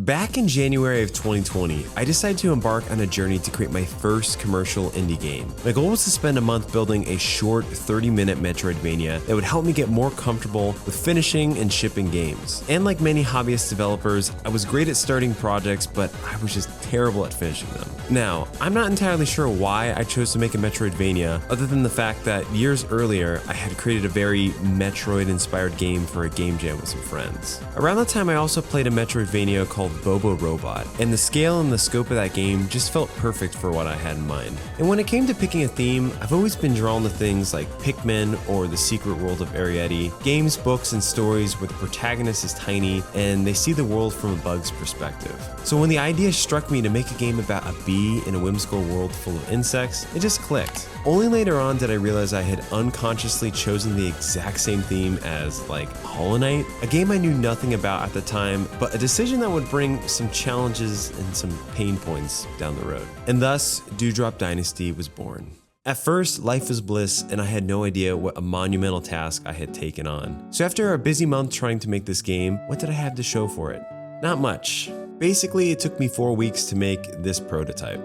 Back in January of 2020, I decided to embark on a journey to create my first commercial indie game. My goal was to spend a month building a short 30-minute Metroidvania that would help me get more comfortable with finishing and shipping games. And like many hobbyist developers, I was great at starting projects, but I was just terrible at finishing them. Now, I'm not entirely sure why I chose to make a Metroidvania, other than the fact that years earlier, I had created a very Metroid-inspired game for a game jam with some friends. Around that time, I also played a Metroidvania called Bobo Robot, and the scale and the scope of that game just felt perfect for what I had in mind. And when it came to picking a theme, I've always been drawn to things like Pikmin or The Secret World of Arrietty, games, books, and stories where the protagonist is tiny and they see the world from a bug's perspective. So when the idea struck me to make a game about a bee in a whimsical world full of insects, it just clicked. Only later on did I realize I had unconsciously chosen the exact same theme as, like, Hollow Knight, a game I knew nothing about at the time, but a decision that would bring some challenges and some pain points down the road. And thus, Dewdrop Dynasty was born. At first, life was bliss, and I had no idea what a monumental task I had taken on. So after a busy month trying to make this game, what did I have to show for it? Not much. Basically, it took me 4 weeks to make this prototype.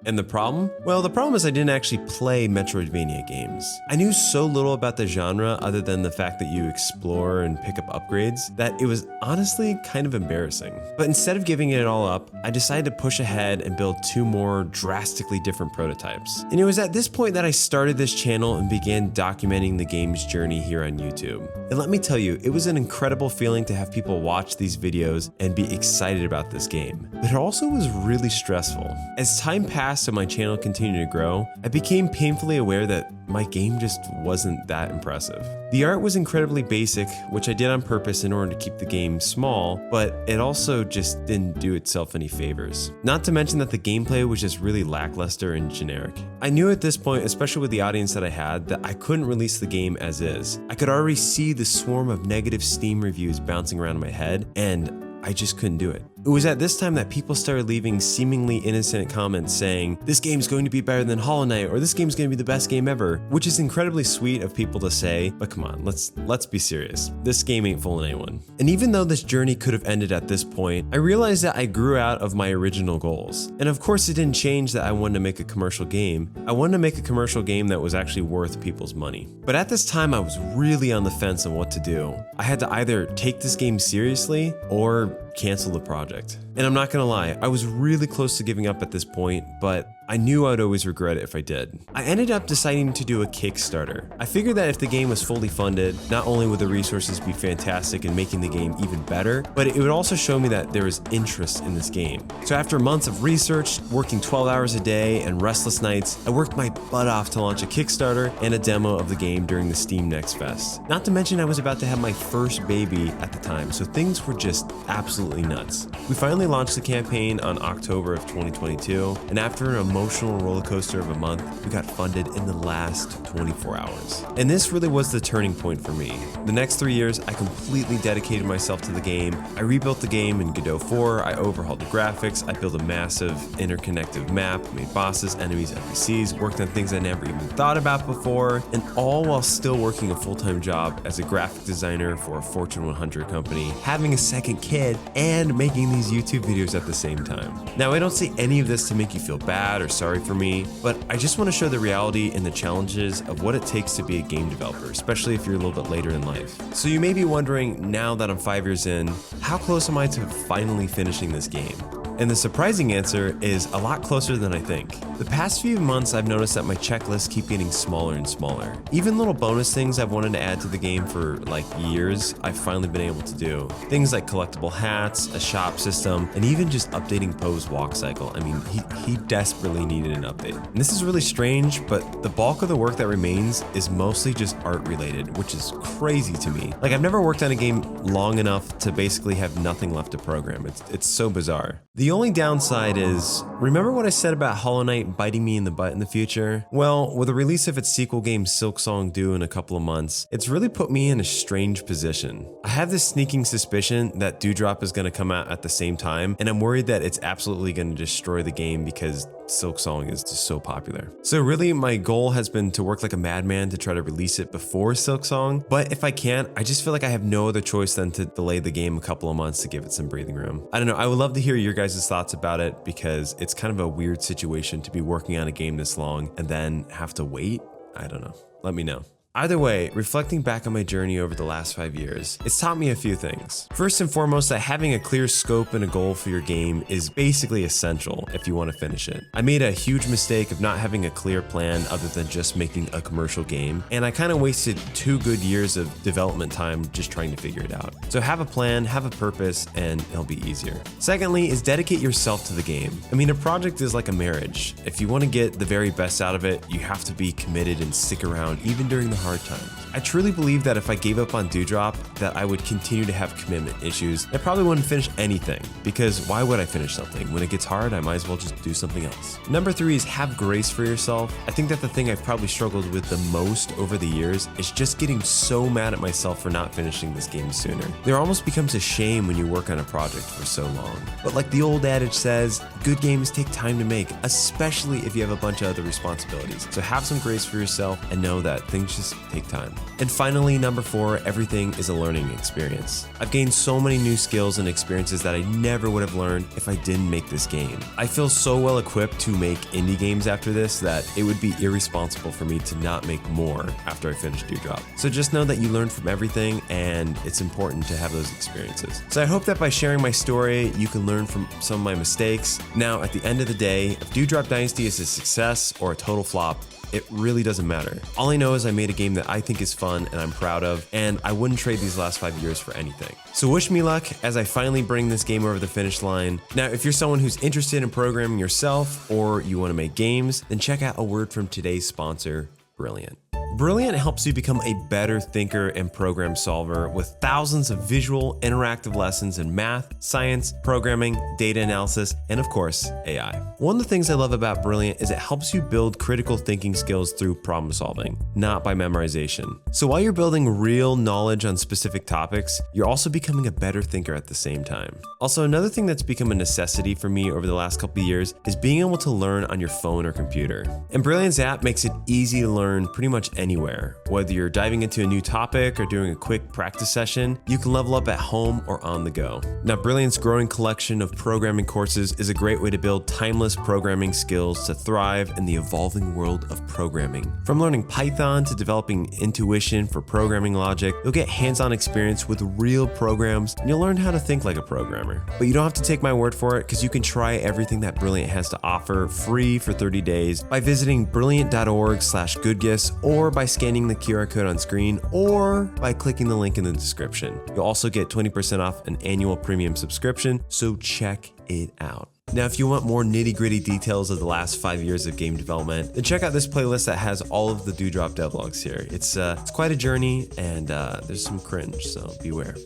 And the problem? Well, the problem is I didn't actually play Metroidvania games. I knew so little about the genre other than the fact that you explore and pick up upgrades that it was honestly kind of embarrassing. But instead of giving it all up, I decided to push ahead and build 2 more drastically different prototypes. And it was at this point that I started this channel and began documenting the game's journey here on YouTube. And let me tell you, it was an incredible feeling to have people watch these videos and be excited about this game. But it also was really stressful. As time passed and my channel continued to grow, I became painfully aware that my game just wasn't that impressive. The art was incredibly basic, which I did on purpose in order to keep the game small, but it also just didn't do itself any favors. Not to mention that the gameplay was just really lackluster and generic. I knew at this point, especially with the audience that I had, that I couldn't release the game as is. I could already see the swarm of negative Steam reviews bouncing around in my head, and I just couldn't do it. It was at this time that people started leaving seemingly innocent comments saying, "This game's going to be better than Hollow Knight," or "This game's going to be the best game ever," which is incredibly sweet of people to say, but come on, let's be serious. This game ain't fooling anyone. And even though this journey could have ended at this point, I realized that I grew out of my original goals. And of course it didn't change that I wanted to make a commercial game. I wanted to make a commercial game that was actually worth people's money. But at this time I was really on the fence on what to do. I had to either take this game seriously or cancel the project. And I'm not gonna lie, I was really close to giving up at this point, but I knew I'd always regret it if I did. I ended up deciding to do a Kickstarter. I figured that if the game was fully funded, not only would the resources be fantastic in making the game even better, but it would also show me that there was interest in this game. So after months of research, working 12 hours a day, and restless nights, I worked my butt off to launch a Kickstarter and a demo of the game during the Steam Next Fest. Not to mention I was about to have my first baby at the time, so things were just absolutely nuts. We finally launched the campaign on October of 2022, and after an emotional roller coaster of a month, we got funded in the last 24 hours. And this really was the turning point for me. The next 3 years, I completely dedicated myself to the game. I rebuilt the game in Godot 4, I overhauled the graphics, I built a massive interconnected map, made bosses, enemies, NPCs, worked on things I never even thought about before, and all while still working a full-time job as a graphic designer for a Fortune 100 company, having a second kid, and making these YouTube videos at the same time. Now, I don't say any of this to make you feel bad or sorry for me, but I just want to show the reality and the challenges of what it takes to be a game developer, especially if you're a little bit later in life. So you may be wondering, now that I'm 5 years in, how close am I to finally finishing this game? And the surprising answer is a lot closer than I think. The past few months, I've noticed that my checklists keep getting smaller and smaller. Even little bonus things I've wanted to add to the game for like years, I've finally been able to do. Things like collectible hats, a shop system, and even just updating Poe's walk cycle. I mean, he desperately needed an update. And this is really strange, but the bulk of the work that remains is mostly just art related, which is crazy to me. Like, I've never worked on a game long enough to basically have nothing left to program. It's so bizarre. The The only downside is, remember what I said about Hollow Knight biting me in the butt in the future? Well, with the release of its sequel game Silksong due in a couple of months, it's really put me in a strange position. I have this sneaking suspicion that Dewdrop is going to come out at the same time, and I'm worried that it's absolutely going to destroy the game because Silksong is just so popular. So really, my goal has been to work like a madman to try to release it before Silksong, but if I can't, I just feel like I have no other choice than to delay the game a couple of months to give it some breathing room. I don't know, I would love to hear your guys' thoughts about it because it's kind of a weird situation to be working on a game this long and then have to wait. I don't know. Let me know. Either way, reflecting back on my journey over the last 5 years, it's taught me a few things. First and foremost, that having a clear scope and a goal for your game is basically essential if you want to finish it. I made a huge mistake of not having a clear plan other than just making a commercial game, and I kind of wasted 2 good years of development time just trying to figure it out. So have a plan, have a purpose, and it'll be easier. Secondly is dedicate yourself to the game. I mean, a project is like a marriage. If you want to get the very best out of it, you have to be committed and stick around even during the hard times. I truly believe that if I gave up on Dewdrop, that I would continue to have commitment issues. I probably wouldn't finish anything, because why would I finish something? When it gets hard, I might as well just do something else. Number 3 is have grace for yourself. I think that the thing I've probably struggled with the most over the years is just getting so mad at myself for not finishing this game sooner. There almost becomes a shame when you work on a project for so long. But like the old adage says, good games take time to make, especially if you have a bunch of other responsibilities. So have some grace for yourself and know that things just take time. And finally, number 4, everything is a learning experience. I've gained so many new skills and experiences that I never would have learned if I didn't make this game. I feel so well equipped to make indie games after this that it would be irresponsible for me to not make more after I finish Dewdrop. So just know that you learn from everything and it's important to have those experiences. So I hope that by sharing my story, you can learn from some of my mistakes. Now, at the end of the day, if Dewdrop Dynasty is a success or a total flop, it really doesn't matter. All I know is I made a game that I think is fun and I'm proud of, and I wouldn't trade these last 5 years for anything. So wish me luck as I finally bring this game over the finish line. Now, if you're someone who's interested in programming yourself or you want to make games, then check out a word from today's sponsor, Brilliant. Brilliant helps you become a better thinker and program solver with thousands of visual, interactive lessons in math, science, programming, data analysis, and of course, AI. One of the things I love about Brilliant is it helps you build critical thinking skills through problem solving, not by memorization. So while you're building real knowledge on specific topics, you're also becoming a better thinker at the same time. Also, another thing that's become a necessity for me over the last couple of years is being able to learn on your phone or computer. And Brilliant's app makes it easy to learn pretty much anywhere. Whether you're diving into a new topic or doing a quick practice session, you can level up at home or on the go. Now, Brilliant's growing collection of programming courses is a great way to build timeless programming skills to thrive in the evolving world of programming. From learning Python to developing intuition for programming logic, you'll get hands-on experience with real programs and you'll learn how to think like a programmer. But you don't have to take my word for it because you can try everything that Brilliant has to offer free for 30 days by visiting brilliant.org/Goodgis or by scanning the QR code on screen or by clicking the link in the description. You'll also get 20% off an annual premium subscription, so check it out. Now, if you want more nitty-gritty details of the last 5 years of game development, then check out this playlist that has all of the Dewdrop devlogs here. It's quite a journey and there's some cringe, so beware.